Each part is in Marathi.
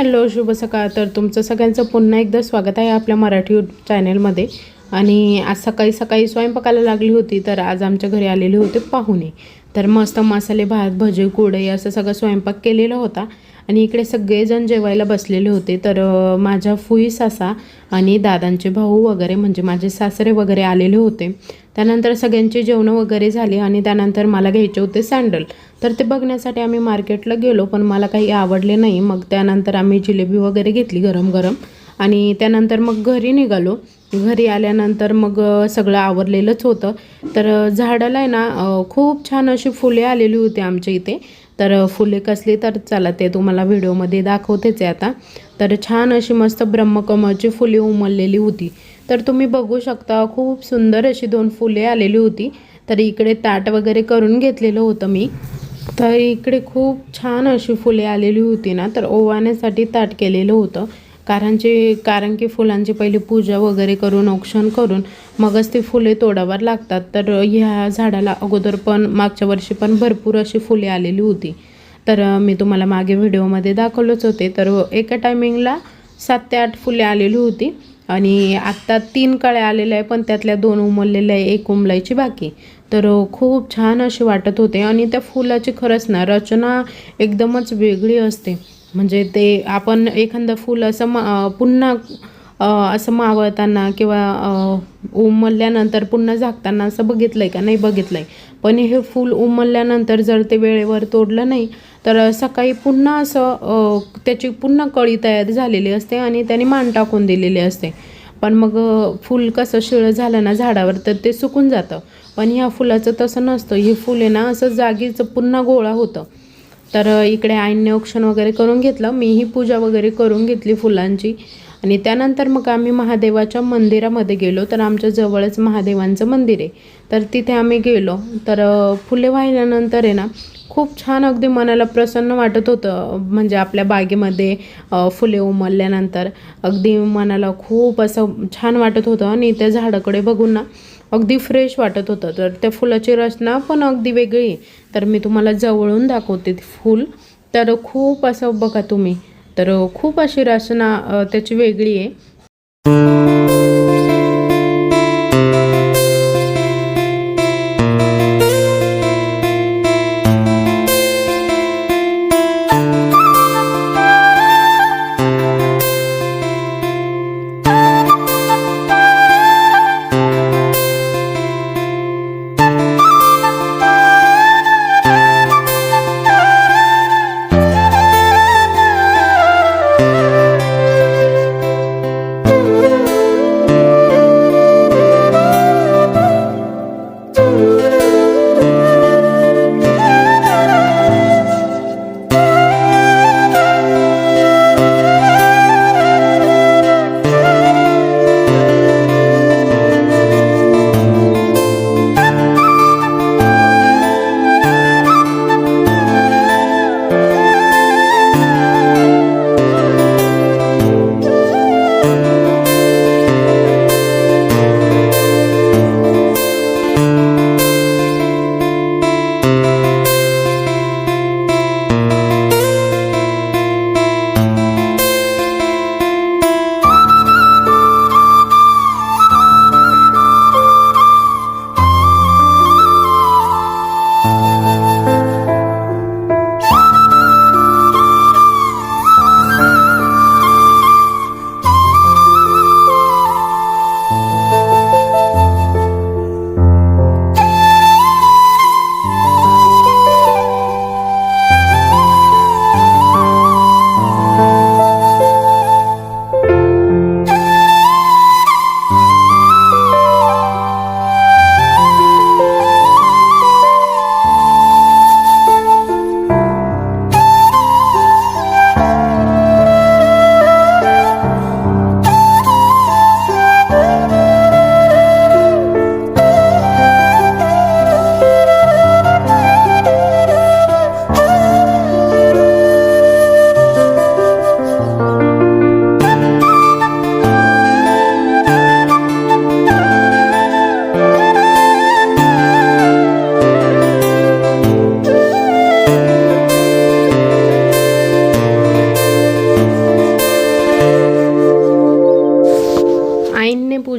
हॅलो, शुभ सकाळ. तर तुमचं सगळ्यांचं पुन्हा एकदा स्वागत आहे आपल्या मराठी चॅनलमध्ये. आणि आज सकाळी सकाळी स्वयंपाकाला लागली होती. तर आज आमच्या घरी आलेले होते पाहुणे. तर मस्त मसाले भात, भजे, कुरडई असं सगळं स्वयंपाक केलेला होता. आणि इकडे सगळेजण जेवायला बसलेले होते. तर माझ्या फुई सासा आणि दादांचे भाऊ वगैरे म्हणजे माझे सासरे वगैरे आलेले होते. त्यानंतर सगळ्यांची जेवणं वगैरे झाली आणि त्यानंतर मला घ्यायचे होते सँडल. तर ते बघण्यासाठी आम्ही मार्केटला गेलो, पण मला काही आवडले नाही. मग त्यानंतर आम्ही जिलेबी वगैरे घेतली गरम गरम आणि त्यानंतर मग घरी निघालो. घरी आल्यानंतर मग सगळं आवरलेलंच होतं. तर झाडाला आहे ना खूप छान अशी फुले आलेली होती आमच्या इथे. तर फुले कसली तर चला ते तुम्हाला व्हिडिओमध्ये दाखवतेच आहे आता. तर छान अशी मस्त ब्रह्मकमळची फुले उमललेली होती. तर तुम्ही बघू शकता खूप सुंदर अशी 2 फुले आलेली होती. तर इकडे ताट वगैरे करून घेतलेलं होतं मी. तर इकडे खूप छान अशी फुले आलेली होती ना, तर ओवाळण्यासाठी ताट केलेलं होतं. कारण की फुलांची पहिली पूजा वगैरे करून औक्षण करून मगच ती फुले तोडावर लागतात. तर ह्या झाडाला अगोदर पण मागच्या वर्षी पण भरपूर अशी फुले आलेली होती. तर मी तुम्हाला मागे व्हिडिओमध्ये दाखवलंच होते. तर एका टायमिंगला 7 ते 8 फुले आलेली होती आणि आत्ता 3 कळ्या आलेल्या आहे, पण त्यातल्या 2 उमललेल्या आहे, 1 उमलायची बाकी. तर खूप छान असे वाटत होते आणि त्या फुलाची खरंच ना रचना एकदमच वेगळी असते. म्हणजे ते आपण एखादं फूल असं पुन्हा असं मावळताना किंवा उमलल्यानंतर पुन्हा झाकताना असं बघितलं आहे का? नाही बघितलं आहे. पण हे फूल उमलल्यानंतर जर ते वेळेवर तोडलं नाही तर सकाळी पुन्हा असं त्याची पुन्हा कळी तयार झालेली असते आणि त्याने मान टाकून दिलेली असते. पण मग फूल कसं शिळं झालं ना झाडावर तर ते सुकून जातं. पण ह्या फुलाचं तसं नसतं. हे फुल आहे ना असं जागीचं पुन्हा गोळा होतं. तर इकडे आईने औक्षण वगैरे करून घेतलं. मीही पूजा वगैरे करून घेतली फुलांची आणि त्यानंतर मग आम्ही महादेवाच्या मंदिरामध्ये गेलो. तर आमच्या जवळच महादेवांचं मंदिर आहे. तर तिथे आम्ही गेलो. तर फुले वाहिल्यानंतर आहे ना खूप छान अगदी मनाला प्रसन्न वाटत होतं. म्हणजे आपल्या बागेमध्ये फुले उमलल्यानंतर अगदी मनाला खूप असं छान वाटत होतं आणि त्या झाडाकडे बघून ना अगदी फ्रेश वाटत होतं. तर त्या फुलाची रचना पण अगदी वेगळी आहे. तर मी तुम्हाला जवळून दाखवते ते फूल. तर खूप असं बघा तुम्ही. तर खूप अशी रचना त्याची वेगळी आहे.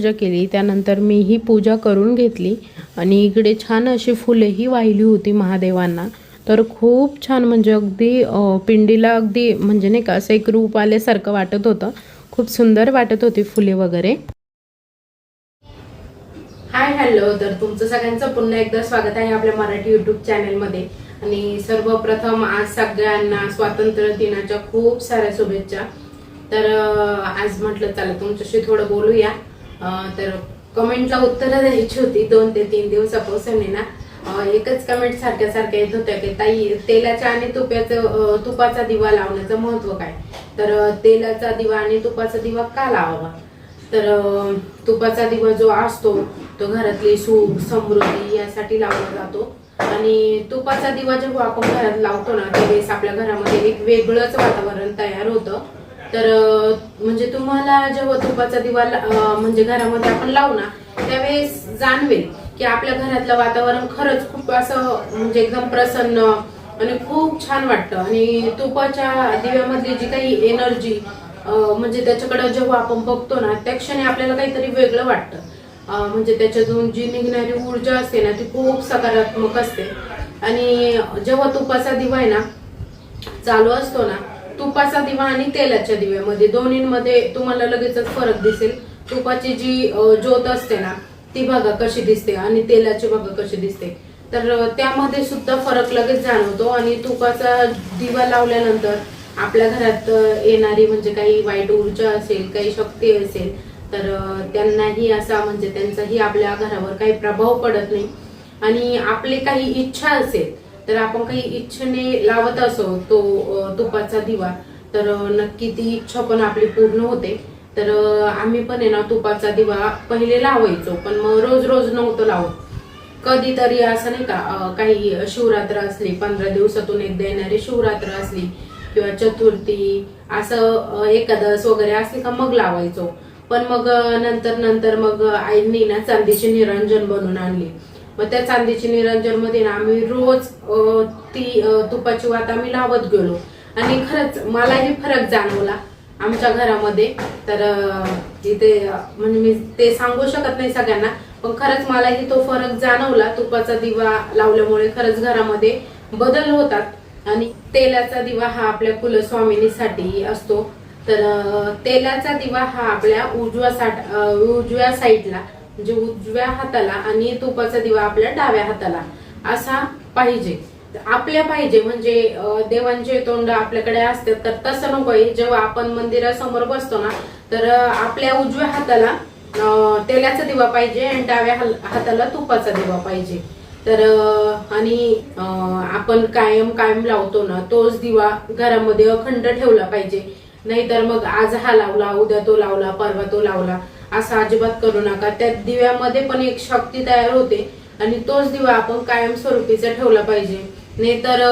पूजा केली. त्यानंतर मी ही पूजा करून घेतली आणि इकडे छान अशी फुलेही वाहिली होती महादेवांना. तर खूप छान, म्हणजे अगदी पिंडीला अगदी म्हणजे नाही का असं एक रूप आल्यासारखं वाटत होतं. खूप सुंदर वाटत होती फुले वगैरे. हाय हॅलो, तर तुमचं सगळ्यांचं पुन्हा एकदा स्वागत आहे आपल्या मराठी यूट्यूब चॅनलमध्ये. आणि सर्वप्रथम आज सगळ्यांना स्वातंत्र्य दिनाच्या खूप साऱ्या शुभेच्छा. तर आज म्हटलं चला तुमच्याशी थोडं बोलूया. तर कमेंटला उत्तरं द्यायची होती. 2 ते 3 दिवसापासून ना एकच कमेंट सारख्या येत होत्या की ताई, तेलाच्या आणि तुपाचा दिवा लावण्याचं महत्व काय. तर तेलाचा दिवा आणि तुपाचा दिवा का लावावा. तर तुपाचा दिवा जो असतो तो घरातली सुख समृद्धी यासाठी लावला जातो. आणि तुपाचा दिवा जेव्हा आपण घरात लावतो ना त्यावेळेस आपल्या घरामध्ये एक वेगळंच वातावरण तयार होतं. तर म्हणजे तुम्हाला जेव्हा तुपाचा दिवा म्हणजे घरामध्ये आपण लावू ना त्यावेळेस जाणवेल की आपल्या घरातलं वातावरण खरंच खूप असं म्हणजे एकदम प्रसन्न आणि खूप छान वाटतं. आणि तुपाच्या दिव्यामधली जी काही एनर्जी म्हणजे त्याच्याकडे जेव्हा आपण बघतो ना त्या क्षणी आपल्याला काहीतरी वेगळं वाटतं. म्हणजे त्याच्यातून जी निघणारी ऊर्जा असते ना ती खूप सकारात्मक असते. आणि जेव्हा तुपाचा दिवा आहे ना चालू असतो ना, तुपाचा दिवा आणि तेलाच्या दिव्यामध्ये दोन्हींमध्ये तुम्हाला लगेचच फरक दिसेल. तुपाची जी ज्योत असते ना ती बघा कशी दिसते आणि तेलाची बघा कशी दिसते. तर त्यामध्ये सुद्धा फरक लगेच जाणवतो. आणि तुपाचा दिवा लावल्यानंतर आपल्या घरात येणारी म्हणजे काही वाईट ऊर्जा असेल, काही शक्ती असेल तर त्यांनाही असा म्हणजे त्यांचाही आपल्या घरावर काही प्रभाव पडत नाही. आणि आपली काही इच्छा असेल तर आपण काही इच्छेने लावत असो तो तुपाचा दिवा तर नक्की ती इच्छा पण आपली पूर्ण होते. तर आम्ही पण आहे ना तुपाचा दिवा पहिले लावायचो, पण मग रोज रोज नव्हतं लावत. कधीतरी असं नाही का काही शिवरात्र असली, 15 दिवसातून एकदा येणारी शिवरात्र असली किंवा चतुर्थी असं एकादश वगैरे असली का मग लावायचो. पण मग नंतर मग आईंनी ना चांदीची निरंजन बनवून आणली. मग त्या चांदीची निरंजन मध्ये ना आम्ही रोज ती तुपाची वात आम्ही लावत गेलो. आणि खरंच मलाही फरक जाणवला आमच्या घरामध्ये. तर तिथे म्हणजे मी ते सांगू शकत नाही सगळ्यांना, पण खरंच मलाही तो फरक जाणवला. तुपाचा दिवा लावल्यामुळे खरंच घरामध्ये बदल होतात. आणि तेलाचा दिवा हा आपल्या कुलस्वामिनीसाठी असतो. तर तेलाचा दिवा हा आपल्या उजव्या साईडला म्हणजे उजव्या हाताला आणि तुपाचा दिवा आपल्या डाव्या हाताला असा पाहिजे. आपल्या पाहिजे म्हणजे देवांचे तोंड आपल्याकडे असतात तर तसं नकोय. जेव्हा आपण मंदिरासमोर बसतो ना तर आपल्या उजव्या हाताला तेलाचा दिवा पाहिजे आणि डाव्या हाताला तुपाचा दिवा पाहिजे. तर आणि आपण कायम लावतो ना तोच दिवा घरामध्ये अखंड ठेवला पाहिजे. नाहीतर मग आज हा लावला, उद्या तो लावला, परवा तो लावला असं अजिबात करू नका. त्या दिव्यामध्ये पण एक शक्ती तयार होते आणि तोच दिवा आपण कायमस्वरूपीचा ठेवला पाहिजे. नाहीतर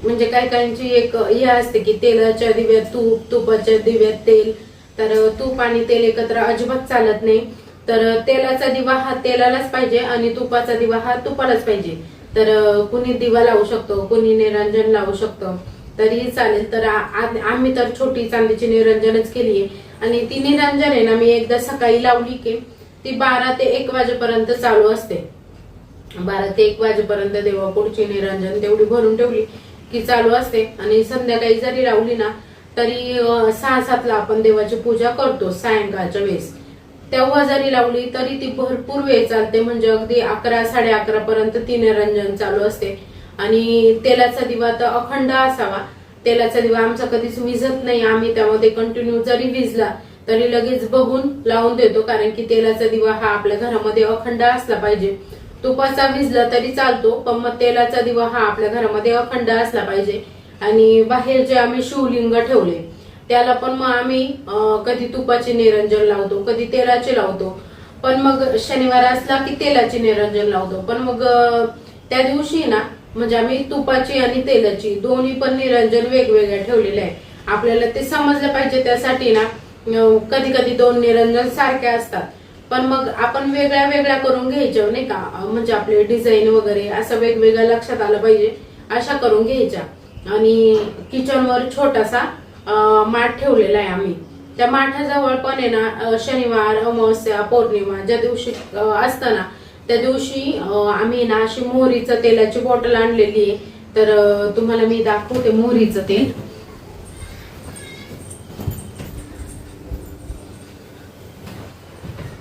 म्हणजे काहींची एक हे असते की तेलाच्या दिव्यात तूप, तुपाच्या दिव्यात तेल. तर तूप आणि तेल एकत्र अजिबात चालत नाही. तर तेलाचा दिवा हा तेलालाच पाहिजे आणि तुपाचा दिवा हा तुपालाच पाहिजे. तर कुणी दिवा लावू शकतो, कुणी निरंजन लावू शकतो, तरीही चालेल. तर आम्ही तर छोटी चांदीची निरंजनच केली आहे. आणि ती निरंजन आहे ना मी एकदा सकाळी लावली की ती 12 ते 1 वाजेपर्यंत चालू असते. 12 ते 1 वाजेपर्यंत देवापुढची निरंजन तेवढी भरून ठेवली की चालू असते. आणि संध्याकाळी जरी लावली ना तरी 6-7 ला आपण देवाची पूजा करतो सायंकाळच्या वेळेस. तेव्हा जरी लावली तरी ती भरपूर वेळ चालते. म्हणजे अगदी 11-11:30 पर्यंत ती निरंजन चालू असते. आणि तेलाचा दिवा तर अखंड असावा. तेलाचा दिवा आमचा कधीच विझत नाही. आम्ही त्यामध्ये कंटिन्यू जरी विझला तरी लगेच बघून लावून देतो, कारण की तेलाचा दिवा हा आपल्या घरामध्ये अखंड असला पाहिजे. तुपाचा विझला तरी चालतो पण मग तेलाचा दिवा हा आपल्या घरामध्ये अखंड असला पाहिजे. आणि बाहेर जे आम्ही शिवलिंग ठेवले त्याला पण मग आम्ही कधी तुपाचे निरंजन लावतो, कधी तेलाचे लावतो. पण मग शनिवार असला की तेलाचे निरंजन लावतो. पण मग त्या दिवशी ना म्हणजे आम्ही तुपाची आणि तेलाची दोन्ही पण निरंजन वेगवेगळ्या ठेवलेले आहे. आपल्याला ते समजलं पाहिजे त्यासाठी ना कधी कधी 2 निरंजन सारखे असतात पण मग आपण वेगळ्या वेगळ्या करून घ्यायच्या नाही का. म्हणजे आपले डिझाईन वगैरे असं वेगवेगळं लक्षात आलं पाहिजे अशा करून घ्यायच्या. आणि किचनवर छोटासा माठ ठेवलेला आहे आम्ही. त्या माठाजवळ पण आहे ना शनिवार, अमावस्या, पौर्णिमा ज्या दिवशी असतं ना त्या दिवशी आम्ही ना अशी मोहरीचं तेलाची बॉटल आणलेली आहे. तर तुम्हाला मी दाखवते मोहरीचं तेल.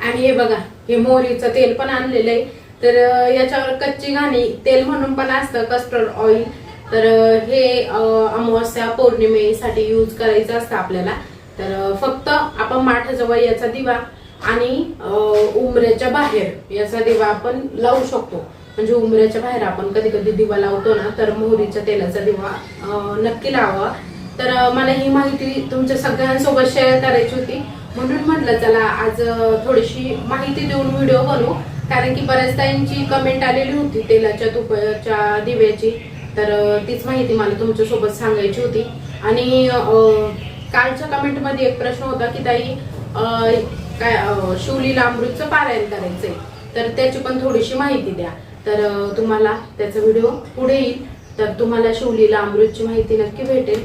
आणि हे बघा, हे मोहरीचं तेल पण आणलेलं आहे. तर याच्यावर कच्ची घाणी तेल म्हणून पण असतं कस्टर्ड ऑइल. तर हे अमावस्या पौर्णिमेसाठी यूज करायचं असतं आपल्याला. तर फक्त आपण माठाजवळ याचा दिवा आणि उंबऱ्याच्या बाहेर याचा दिवा आपण लावू शकतो. म्हणजे उंबऱ्याच्या बाहेर आपण कधी कधी दिवा लावतो ना, तर मोहरीच्या तेलाचा दिवा नक्की लावा. तर मला ही माहिती तुमच्या सगळ्यांसोबत शेअर करायची होती, म्हणून म्हटलं चला आज थोडीशी माहिती देऊन व्हिडिओ बनवू. कारण की बऱ्याच ताईंची कमेंट आलेली होती तेलाच्या तुपाच्या दिव्याची. तर तीच माहिती मला तुमच्यासोबत सांगायची होती. आणि कालच्या कमेंट मध्ये एक प्रश्न होता की ताई काय शिवलीला अमृतचं पारायण करायचंय, तर त्याची पण थोडीशी माहिती द्या. तर तुम्हाला त्याचा व्हिडिओ पुढे येईल. तर तुम्हाला शिवलीला अमृतची माहिती नक्की भेटेल.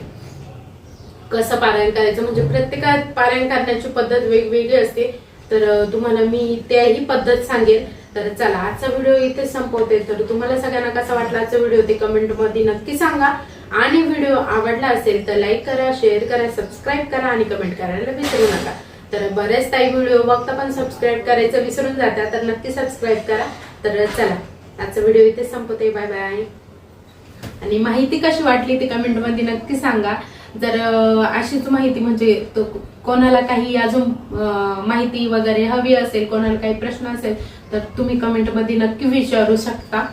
कसं पारायण करायचं, म्हणजे प्रत्येकात पारायण करण्याची पद्धत वेगवेगळी असते. तर तुम्हाला मी त्याही पद्धत सांगेल. तर चला आजचा व्हिडिओ इथे संपवते. तर तुम्हाला सगळ्यांना कसा वाटला आजचा व्हिडिओ ते कमेंट मध्ये नक्की सांगा. आणि व्हिडिओ आवडला असेल तर लाईक करा, शेअर करा, सबस्क्राईब करा आणि कमेंट करायला विसरू नका. तर बरेच ताई व्हिडिओ बघता पण सबस्क्राईब करायचं विसरून जातात, तर नक्की सबस्क्राईब करा. तर चला आजचा व्हिडिओ इथे संपवते. Bye bye. आणि माहिती कशी वाटली ते कमेंट मध्ये नक्की सांगा. जर अशीच माहिती म्हणजे कोणाला काही अजून माहिती वगैरे हवी असेल, कोणाला काही प्रश्न असेल तर तुम्ही कमेंट मध्ये नक्की विचारू शकता.